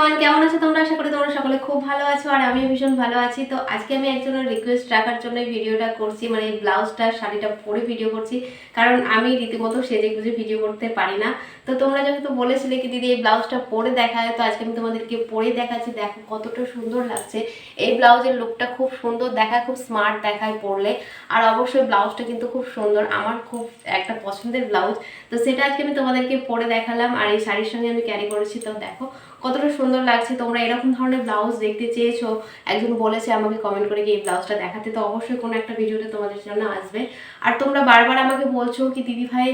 Everyone, কেমন আছো তোমরা? আশা করি তোমরা সকলে খুব ভালো আছো আর আমি ভীষণ ভালো আছি। তো আজকে আমি একজনের রিকোয়েস্ট রাখার জন্য ভিডিওটা করছি, মানে এই ব্লাউজটা শাড়িটা পরে ভিডিও করছি, কারণ আমি রীতিমতো সেজে গুজে ভিডিও করতে পারি না। তো তোমরা যেহেতু বলেছিলে কি দিদি এই ব্লাউজটা পরে দেখায়, তো আজকে আমি তোমাদেরকে পরে দেখাচ্ছি। দেখো কতটা সুন্দর লাগছে এই ব্লাউজের লুকটা, খুব সুন্দর দেখায়, খুব স্মার্ট দেখায় পরলে। আর অবশ্যই ব্লাউজটা কিন্তু খুব সুন্দর, আমার খুব একটা পছন্দের ব্লাউজ। তো সেটা আজকে আমি তোমাদেরকে পরে দেখালাম আর এই শাড়ির সঙ্গে আমি ক্যারি করেছি। তো দেখো কতটা সুন্দর লাগছে। তোমরা এরকম ধরনের ব্লাউজ দেখতে চেয়েছো, একজন বলেছে আমাকে কমেন্ট করে কি এই ব্লাউজটা দেখাতে, তো অবশ্যই কোনো একটা ভিডিওতে তোমাদের জন্য আসবে। আর তোমরা বারবার আমাকে বলছো কি দিদি ভাই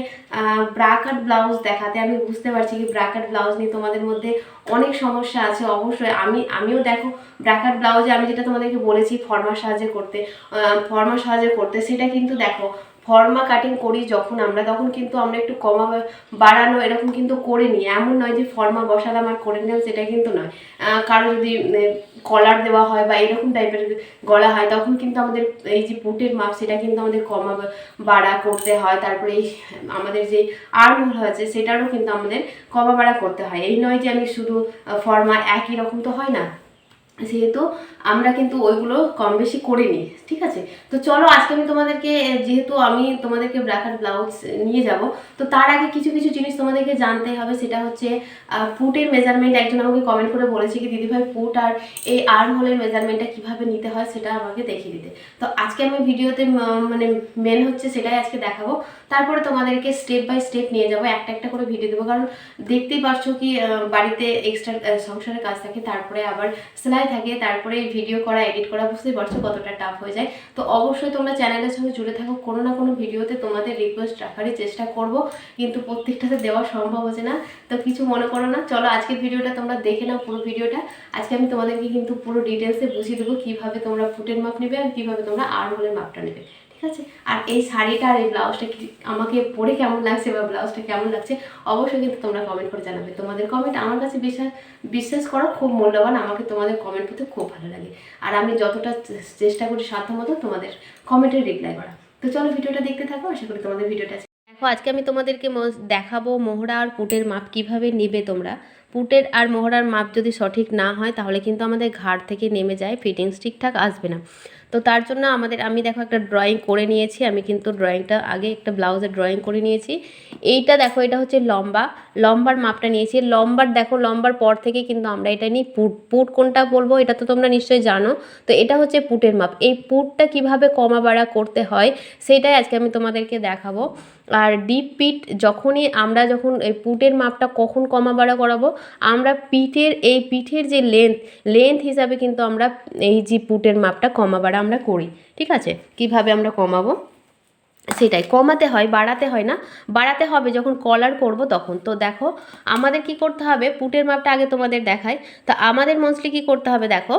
ব্রা কাট ব্লাউজ দেখাতে। আমি বুঝতে পারছি কি ব্রা কাট ব্লাউজ নিয়ে তোমাদের মধ্যে অনেক সমস্যা আছে। অবশ্যই আমিও দেখো ব্রা কাট ব্লাউজে আমি যেটা তোমাদেরকে বলেছি ফর্মার সাহায্যে করতে সেটা কিন্তু দেখো ফর্মা কাটিং করি যখন আমরা, তখন কিন্তু আমরা একটু কমা বাড়ানো এরকম কিন্তু করে নিই। এমন নয় যে ফর্মা বসালাম আর করে নিলাম, সেটা কিন্তু নয়। কারো যদি কলার দেওয়া হয় বা এরকম টাইপের গলা হয়, তখন কিন্তু আমাদের এই যে পুটের মাপ সেটা কিন্তু আমাদের কমা বাড়া করতে হয়। তারপরে এই আমাদের যে আর্ম হয়েছে সেটারও কিন্তু আমাদের কমা বাড়া করতে হয়। এই নয় যে আমি শুধু ফর্মা একই রকম তো হয় না, সেহেতু আমরা কিন্তু ওইগুলো কম বেশি করে নিই। ঠিক আছে, তো চলো আজকে আমি তোমাদেরকে, যেহেতু আমি তোমাদেরকে ব্র্যাকেট ব্লাউজ নিয়ে যাব, তো তার আগে কিছু কিছু জিনিস তোমাদেরকে জানতে হবে। সেটা হচ্ছে পুটের মেজারমেন্ট। একজন আমাকে কমেন্ট করে বলেছে কি দিদিভাই পুট আর এই আর্ম হোলের মেজারমেন্টটা কীভাবে নিতে হয় সেটা আমাকে দেখিয়ে দিতে। তো আজকে আমি ভিডিওতে মানে মেন হচ্ছে সেটাই আজকে দেখাবো। তারপরে তোমাদেরকে স্টেপ বাই স্টেপ নিয়ে যাবো, একটা একটা করে ভিডিও দেবো। কারণ দেখতেই পারছো কি বাড়িতে এক্সট্রা সংসারের কাজ থাকে, তারপরে আবার সেলাই থাকে, তারপরে ভিডিও করা, এডিট করা, বুঝতেই পারছো কতটা টাফ হয়ে যায়। তো অবশ্যই তোমরা চ্যানেলের সঙ্গে জুড়ে থাকো, কোনো না কোনো ভিডিওতে তোমাদের রিকোয়েস্ট রাখারই চেষ্টা করব, কিন্তু প্রত্যেকটাতে দেওয়া সম্ভব হচ্ছে না। তো কিছু মনে করো না, চলো আজকের ভিডিওটা তোমরা দেখে নাও পুরো ভিডিওটা। আজকে আমি তোমাদেরকে কিন্তু পুরো ডিটেলসে বুঝিয়ে দেবো কীভাবে তোমরা ফুটের মাপ নেবে আর কীভাবে তোমরা আর্ম হোলের মাপটা নেবে। ঠিক আছে, আর এই শাড়িটা আর এই ব্লাউজটা আমাকে পরে কেমন লাগছে বা ব্লাউজটা কেমন লাগছে অবশ্যই কিন্তু তোমরা কমেন্ট করে জানাবে। তোমাদের কমেন্ট আমার কাছে বিশ্বাস করো খুব মূল্যবান। আমাকে তোমাদের কমেন্ট করতে খুব ভালো লাগে, আর আমি যতটা চেষ্টা করি সাধ্যমতো তোমাদের কমেন্টের রিপ্লাই করা। তো চলো ভিডিওটা দেখতে থাকো, আশা করি তোমাদের ভিডিওটা। দেখো আজকে আমি তোমাদেরকে দেখাবো মোহরা আর পুটের মাপ কিভাবে নেবে তোমরা। পুটের আর মোহরার মাপ যদি সঠিক না হয় তাহলে কিন্তু আমাদের ঘাড় থেকে নেমে যায়, ফিটিংস ঠিকঠাক আসবে না। তো তার জন্য আমি দেখো একটা ড্রয়িং করে নিয়েছি। আমি কিন্তু ড্রয়িংটা আগে একটা ব্লাউজের ড্রয়িং করে নিয়েছি। এইটা দেখো, এটা হচ্ছে লম্বার মাপটা নিয়েছি। লম্বার পর থেকে কিন্তু আমরা এটা নিই পুট কোনটা বলবো এটা তো তোমরা নিশ্চয়ই জানো। তো এটা হচ্ছে পুটের মাপ। এই পুটটা কিভাবে কমা বাড়া করতে হয় সেটাই আজকে আমি তোমাদেরকে দেখাবো। আর ডিপ পিট যখন এই পুটের মাপটা কখন কমা বাড়া করাবো, আমরা পিঠের যে লেন্থ হিসাবে কিন্তু আমরা এই যে পুটের মাপটা কমা বাড়া আমরা করি। ঠিক আছে, কিভাবে আমরা কমাবো সেটাই, কমাতে হয়, বাড়াতে হয় না। বাড়াতে হবে যখন কলার করব তখন। তো দেখো আমাদের কি করতে হবে, পুটের মাপটা আগে তোমাদের দেখাই। তো আমাদের মোস্টলি কি করতে হবে, দেখো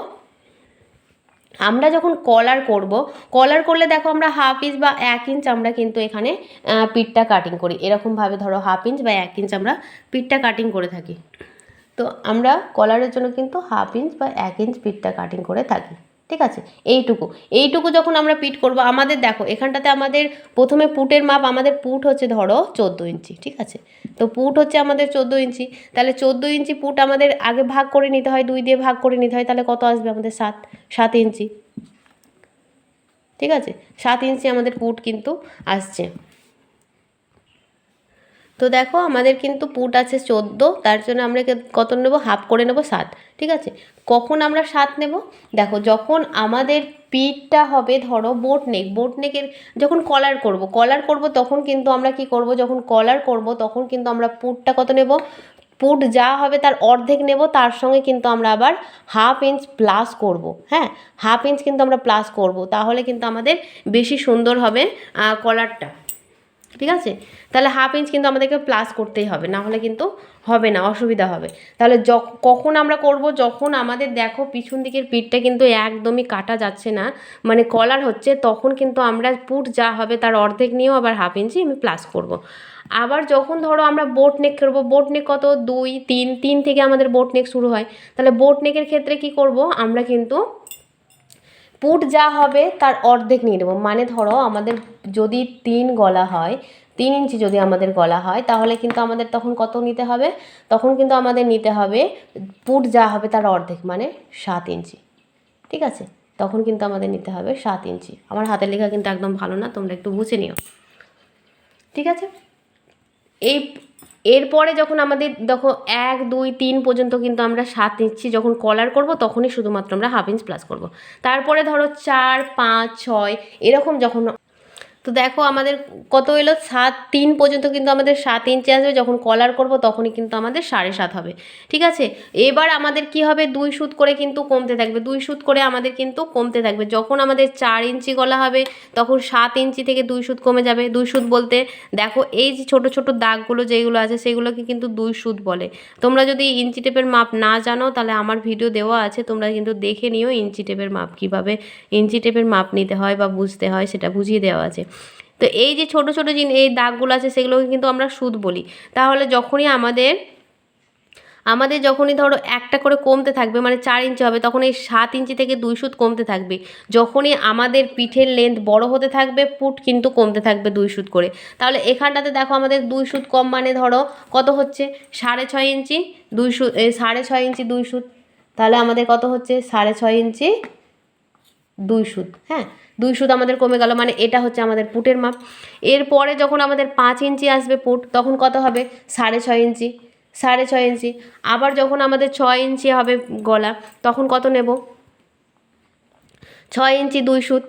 আমরা যখন কলার করলে দেখো আমরা 1/2 ইঞ্চ বা 1 ইঞ্চ আমরা কিন্তু এখানে পিঠটা কাটিং করি। এরকমভাবে ধরো 1/2 ইঞ্চ বা 1 ইঞ্চ আমরা পিঠটা কাটিং করে থাকি। তো আমরা কলারের জন্য কিন্তু 1/2 ইঞ্চ বা 1 ইঞ্চ পিঠটা কাটিং করে থাকি। ঠিক আছে, এইটুকু যখন আমরা পিট করব, আমাদের দেখো এখানটাতে আমাদের প্রথমে পুটের মাপ, আমাদের পুট হচ্ছে ধরো 14 ইঞ্চি। ঠিক আছে, তো পুট হচ্ছে আমাদের 14 ইঞ্চি। তাহলে 14 ইঞ্চি পুট আমাদের আগে ভাগ করে নিতে হয়, 2 দিয়ে ভাগ করে নিতে হয়। তাহলে কত আসবে আমাদের 7 ইঞ্চি। ঠিক আছে, 7 ইঞ্চি আমাদের পুট কিন্তু আসছে। তো দেখো আমাদের কিন্তু পুট আছে 14, তার জন্য আমরা কত নেব, হাফ করে নেব 7। ঠিক আছে, কখন আমরা 7 নেব, দেখো যখন আমাদের পিঠটা হবে ধরো বোটনেকের যখন কলার করব তখন কিন্তু আমরা কি করব, যখন কলার করব তখন কিন্তু আমরা পুটটা কত নেব, পুট যা হবে তার অর্ধেক নেব, তার সঙ্গে কিন্তু আমরা আবার 1/2 ইঞ্চ প্লাস করব। হ্যাঁ, 1/2 ইঞ্চ কিন্তু আমরা প্লাস করব, তাহলে কিন্তু আমাদের বেশি সুন্দর হবে কলারটা। ঠিক আছে, তাহলে 1/2 ইঞ্চ কিন্তু আমাদেরকে প্লাস করতেই হবে, না হলে কিন্তু হবে না, অসুবিধা হবে। তাহলে কখন আমরা করব, যখন আমাদের দেখো পিছন দিকের পিঠটা কিন্তু একদমই কাটা যাচ্ছে না, মানে কলার হচ্ছে, তখন কিন্তু আমরা পুট যা হবে তার অর্ধেক নিয়েও আবার 1/2 ইঞ্চি আমি প্লাস করব। আবার যখন ধরো আমরা বোট নেক করবো, বোট নেক কত 2, 3 থেকে আমাদের বোট নেক শুরু হয়। তাহলে বোট নেকের ক্ষেত্রে কি করব, আমরা কিন্তু পুট যা হবে তার অর্ধেক নিয়ে নেব। মানে ধরো আমাদের যদি 3 গলা হয়, 3 ইঞ্চি যদি আমাদের গলা হয় তাহলে কিন্তু আমাদের তখন কত নিতে হবে, তখন কিন্তু আমাদের নিতে হবে পুট যা হবে তার অর্ধেক মানে 7 ইঞ্চি। ঠিক আছে, তখন কিন্তু আমাদের নিতে হবে 7 ইঞ্চি। আমার হাতের লেখা কিন্তু একদম ভালো না, তোমরা একটু বুঝে নিও। ঠিক আছে, এরপরে যখন আমাদের দেখো 1 2 3 পর্যন্ত কিন্তু আমরা 7 ইঞ্চি যখন কলার করব তখনই শুধুমাত্র আমরা হাফ ইঞ্চ প্লাস করব। তারপরে ধরো 4 5 6 এরকম যখন, তো দেখো আমাদের কত এলো 7 3 পর্যন্ত কিন্তু আমাদের 7 ইঞ্চি আসবে, যখন কলার করব তখনই কিন্তু আমাদের 7.5 হবে। ঠিক আছে, এবার আমাদের কি হবে 2 সুত করে কিন্তু কমতে থাকবে, 2 সুত করে আমাদের কিন্তু কমতে থাকবে। যখন আমাদের 4 ইঞ্চি গলা হবে তখন 7 ইঞ্চি থেকে 2 সুত কমে যাবে। 2 সুত বলতে দেখো এই যে ছোট ছোট দাগগুলো যেগুলো আছে সেগুলোকে কিন্তু 2 সুত বলে। তোমরা যদি ইঞ্চি টেপের মাপ না জানো তাহলে আমার ভিডিও দেওয়া আছে, তোমরা কিন্তু দেখে নিও ইঞ্চি টেপের মাপ, কীভাবে ইঞ্চি টেপের মাপ নিতে হয় বা বুঝতে হয় সেটা বুঝিয়ে দেওয়া আছে। তো এই যে ছোট ছোট এই দাগগুলো আছে সেগুলোকে কিন্তু আমরা সুত বলি। তাহলে যখনই আমাদের যখনই ধরো একটা করে কমতে থাকবে মানে 4 ইঞ্চি হবে, তখন এই 7 ইঞ্চি থেকে 2 সুত কমতে থাকবে। যখনই আমাদের পিঠের লেন্থ বড় হতে থাকবে পুট কিন্তু কমতে থাকবে 2 সুত করে। তাহলে এখানটাতে দেখো আমাদের 2 সুত কম মানে ধরো কত হচ্ছে 6.5 ইঞ্চি 2 সুত, 6.5 ইঞ্চি 2 সুত, তাহলে আমাদের কত হচ্ছে 6.5 ইঞ্চি 2 সুত। হ্যাঁ, 2 সুত আমাদের কমে গেল, মানে এটা হচ্ছে আমাদের পুটের মাপ। এরপরে যখন আমাদের 5 ইঞ্চি আসবে পুট তখন কত হবে 6.5 ইঞ্চি, 6.5 ইঞ্চি। আবার যখন আমাদের 6 ইঞ্চি হবে গলা তখন কত নেব 6 ইঞ্চি 2 সুত।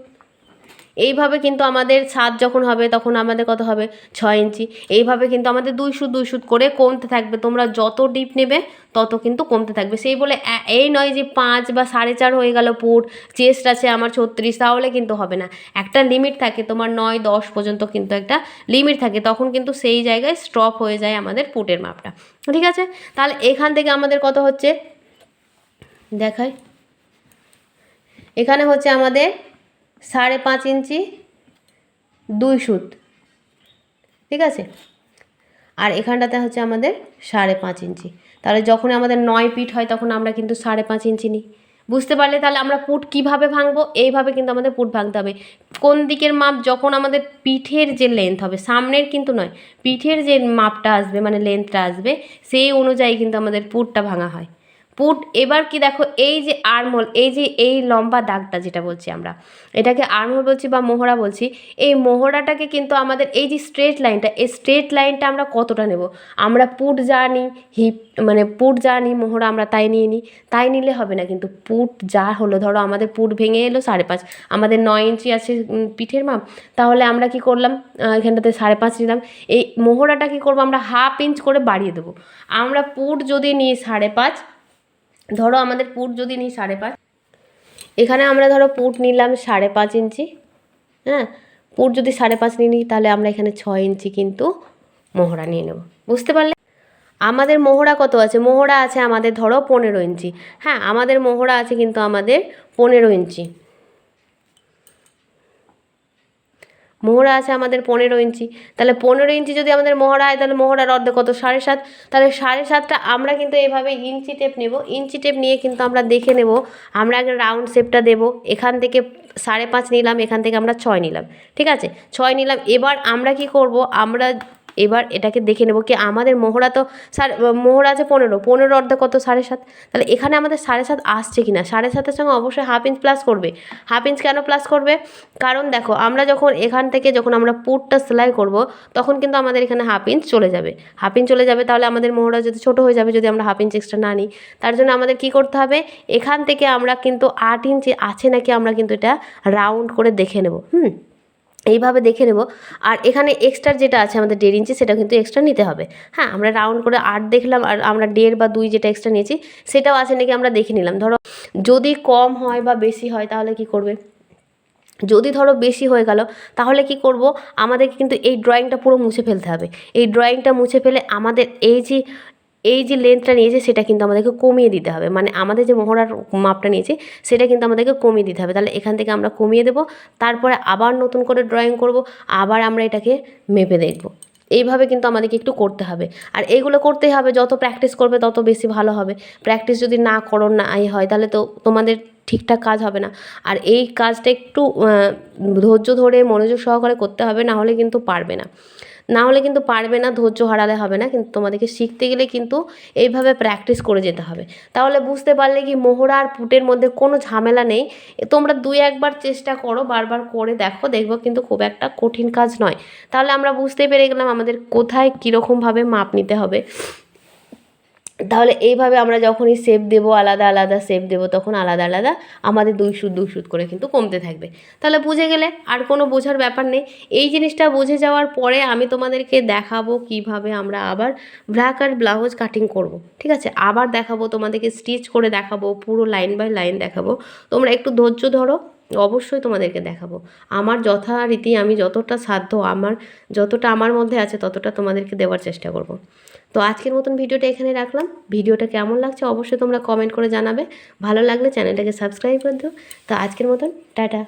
এইভাবে কিন্তু আমাদের 7 যখন হবে তখন আমাদের কত হবে 6 ইঞ্চি। এইভাবে কিন্তু আমাদের 2 সুত 2 সুত করে কমতে থাকবে। তোমরা যত ডিপ নেবে তত কিন্তু কমতে থাকবে। সেই বলে এই নয় যে 5 বা 4.5 হয়ে গেল পুট, চেস্ট আছে আমার 36, তাহলে কিন্তু হবে না। একটা লিমিট থাকে, তোমার 9 10 পর্যন্ত কিন্তু একটা লিমিট থাকে, তখন কিন্তু সেই জায়গায় স্টপ হয়ে যায় আমাদের পুটের মাপটা। ঠিক আছে, তাহলে এখান থেকে আমাদের কত হচ্ছে দেখাই, এখানে হচ্ছে আমাদের 5.5 ইঞ্চি 2 সুত। ঠিক আছে, আর এখানটাতে হচ্ছে আমাদের 5.5 ইঞ্চি। তাহলে যখন আমাদের 9 পিঠ হয় তখন আমরা কিন্তু 5.5 ইঞ্চি নিই। বুঝতে পারলে? তাহলে আমরা পুট কিভাবে ভাঙবো, এইভাবে কিন্তু আমাদের পুট ভাঙতে হবে। কোন দিকের মাপ, যখন আমাদের পিঠের যে লেন্থ হবে, সামনের কিন্তু নয়, পিঠের যে মাপটা আসবে মানে লেন্থটা আসবে সেই অনুযায়ী কিন্তু আমাদের পুটটা ভাঙা হয়। পুট এবার কি দেখো এই যে আর্মহোল, এই যে এই লম্বা দাগটা যেটা বলছি আমরা, এটাকে আর্মহোল বলছি বা মোহরা বলছি। এই মোহরাটাকে কিন্তু আমাদের এই যে স্ট্রেট লাইনটা, এই স্ট্রেট লাইনটা আমরা কতটা নেব, আমরা পুট যা নিই হিপ মানে পুট যা নিই মোহরা আমরা তাই নিয়ে নিই, তাই নিলে হবে না কিন্তু। পুট যা হলো, ধরো আমাদের পুট ভেঙে এলো 5.5, আমাদের 9 ইঞ্চি আছে পিঠের মাপ, তাহলে আমরা কি করলাম এখানটাতে 5.5 নিলাম। এই মোহরাটা কি করবো আমরা হাফ ইঞ্চ করে বাড়িয়ে দেবো। আমরা পুট যদি নিই 5.5, ধরো আমাদের পুট যদি নিই 5.5, এখানে আমরা ধরো পুট নিলাম 5.5 ইঞ্চি। হ্যাঁ, পুট যদি 5.5 নিই তাহলে আমরা এখানে 6 ইঞ্চি কিন্তু মোহরা নিয়ে নেব। বুঝতে পারলে? আমাদের মোহরা কত আছে, মোহরা আছে আমাদের ধরো 15 ইঞ্চি। হ্যাঁ, আমাদের মোহরা আছে কিন্তু আমাদের 15 ইঞ্চি, মোহরা আছে আমাদের 15 ইঞ্চি। তাহলে 15 ইঞ্চি যদি আমাদের মোহরা হয় তাহলে মোহরার অর্ধেক কত 7.5, তাহলে 7.5টা আমরা কিন্তু এইভাবে ইঞ্চি টেপ নেব। ইঞ্চি টেপ নিয়ে কিন্তু আমরা দেখে নেব, আমরা আগে রাউন্ড শেপটা দেব। এখান থেকে 5.5 নিলাম, এখান থেকে আমরা 6 নিলাম। ঠিক আছে, 6 নিলাম। এবার আমরা কি করব, আমরা এবার এটাকে দেখে নেব কি আমাদের মোহরা তো মোহরা আছে 15 অর্ধেক কত 7.5, তাহলে এখানে আমাদের 7.5 আসছে কি না। 7.5-এর সঙ্গে অবশ্যই হাফ ইঞ্চ প্লাস করবে। হাফ ইঞ্চ কেন প্লাস করবে, কারণ দেখো আমরা যখন এখান থেকে যখন আমরা পুটটা সেলাই করব তখন কিন্তু আমাদের এখানে হাফ ইঞ্চ চলে যাবে। হাফ ইঞ্চ চলে যাবে, তাহলে আমাদের মোহরা যদি ছোটো হয়ে যাবে যদি আমরা হাফ ইঞ্চ এক্সট্রা না নিই। তার জন্য আমাদের কি করতে হবে, এখান থেকে আমরা কিন্তু 8 ইঞ্চি আছে নাকি আমরা কিন্তু এটা রাউন্ড করে দেখে নেব। এইভাবে দেখে নেব। আর এখানে এক্সট্রা যেটা আছে আমাদের 1.5 ইঞ্চি সেটা কিন্তু এক্সট্রা নিতে হবে। হ্যাঁ, আমরা রাউন্ড করে 8 দেখলাম, আর আমরা 1.5 বা 2 যেটা এক্সট্রা নিয়েছি সেটাও আছে নাকি আমরা দেখে নিলাম। ধরো যদি কম হয় বা বেশি হয় তাহলে কি করবে, যদি ধরো বেশি হয়ে গেল তাহলে কি করব, আমাদেরকে কিন্তু এই ড্রয়িংটা পুরো মুছে ফেলতে হবে। এই ড্রয়িংটা মুছে ফেলে আমাদের এই যে লেন্থটা নিয়েছে সেটা কিন্তু আমাদেরকে কমিয়ে দিতে হবে, মানে আমাদের যে মোহরার মাপটা নিয়েছি সেটা কিন্তু আমাদেরকে কমিয়ে দিতে হবে। তাহলে এখান থেকে আমরা কমিয়ে দেব, তারপরে আবার নতুন করে ড্রয়িং করব, আবার আমরা এটাকে মেপে দেখব। এইভাবে কিন্তু আমাদেরকে একটু করতে হবে। আর এইগুলো করতেই হবে, যত প্র্যাকটিস করবে তত বেশি ভালো হবে। প্র্যাকটিস যদি না করো না হয় তাহলে তো তোমাদের ঠিকঠাক কাজ হবে না। আর এই কাজটা একটু ধৈর্য ধরে মনোযোগ সহকারে করতে হবে, না হলে কিন্তু পারবে না। না হলে কিন্তু পারবে না, ধৈর্য হারালে হবে না। কিন্তু তোমাদেরকে শিখতে গেলে কিন্তু এইভাবে প্র্যাকটিস করে যেতে হবে। তাহলে বুঝতে পারলে কি মোহরা আর পুটের মধ্যে কোনো ঝামেলা নেই। তোমরা 2-1বার চেষ্টা করো, বারবার করে দেখো, দেখবো কিন্তু খুব একটা কঠিন কাজ নয়। তাহলে আমরা বুঝতে পেরে গেলাম আমাদের কোথায় কীরকমভাবে মাপ নিতে হবে। তাহলে এইভাবে আমরা যখনই শেপ দেবো, আলাদা আলাদা শেপ দেবো, তখন আলাদা আলাদা আমাদের 2 সুত 2 সুত করে কিন্তু কমতে থাকবে। তাহলে বুঝে গেলে, আর কোনো বোঝার ব্যাপার নেই। এই জিনিসটা বুঝে যাওয়ার পরে আমি তোমাদেরকে দেখাবো কিভাবে আমরা আবার ব্ল্যাক আর ব্লাউজ কাটিং করব। ঠিক আছে, আবার দেখাবো তোমাদেরকে, স্টিচ করে দেখাবো, পুরো লাইন বাই লাইন দেখাবো। তোমরা একটু ধৈর্য ধরো, অবশ্যই তোমাদেরকে দেখাবো। আমার যথারীতি আমি যতটা সাধ্য, যতটা আমার মধ্যে আছে ততটা তোমাদেরকে দেওয়ার চেষ্টা করব। তো আজকের মতন ভিডিওটা এখানে রাখলাম। ভিডিওটা কেমন লাগছে অবশ্যই তোমরা কমেন্ট করে জানাবে। ভালো লাগলে চ্যানেলটাকে সাবস্ক্রাইব করে দিও। তো আজকের মতন টাটা।